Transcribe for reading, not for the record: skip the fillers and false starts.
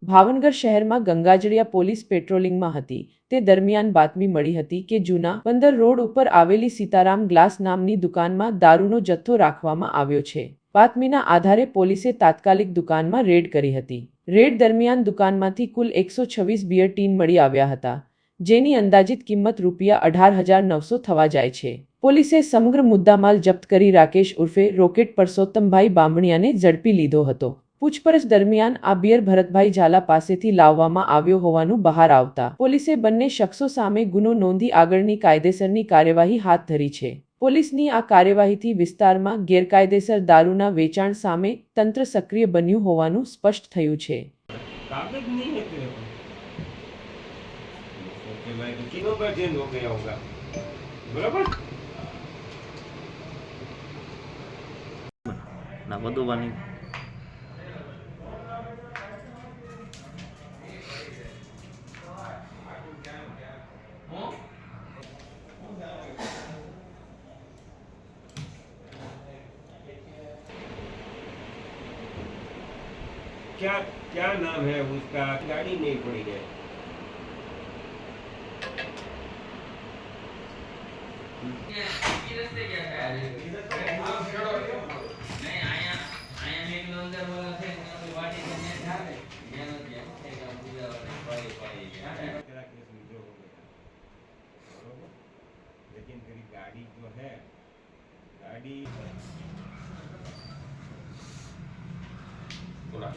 ભાવનગર શહેરમાં ગંગાજળિયા પોલીસ પેટ્રોલિંગમાં હતી તે દરમિયાન બાતમી મળી હતી કે જૂના બંદર રોડ ઉપર આવેલી સીતારામ ગ્લાસ નામની દુકાનમાં દારૂનો જથ્થો રાખવામાં આવ્યો છે। બાતમીના આધારે પોલીસે તાત્કાલિક દુકાનમાં રેડ કરી હતી। રેડ દરમિયાન દુકાનમાંથી કુલ 126 બિયર ટીન મળી આવ્યા હતા, જેની અંદાજિત કિંમત ₹18,900 થવા જાય છે। પોલીસે સમગ્ર મુદ્દામાલ જપ્ત કરી રાકેશ ઉર્ફે રોકેટ પરસોત્તમભાઈ બામણિયાને ઝડપી લીધો હતો। પૂછપરછ દરમિયાન આ બિયર ભરતભાઈ ઝાલા પાસેથી લાવવામાં આવ્યો હોવાનું બહાર આવતા પોલીસે બંને શખ્સો સામે ગુનો નોંધી આગળની કાયદેસરની કાર્યવાહી હાથ ધરી છે। પોલીસની આ કાર્યવાહીથી વિસ્તારમાં ગેરકાયદેસર દારૂના વેચાણ સામે તંત્ર સક્રિય બન્યું હોવાનું સ્પષ્ટ થયું છે। क्या क्या नाम है उसका? गाड़ी नहीं पड़ी है। लेकिन तेरी गाड़ी जो है गाड़ी थोड़ा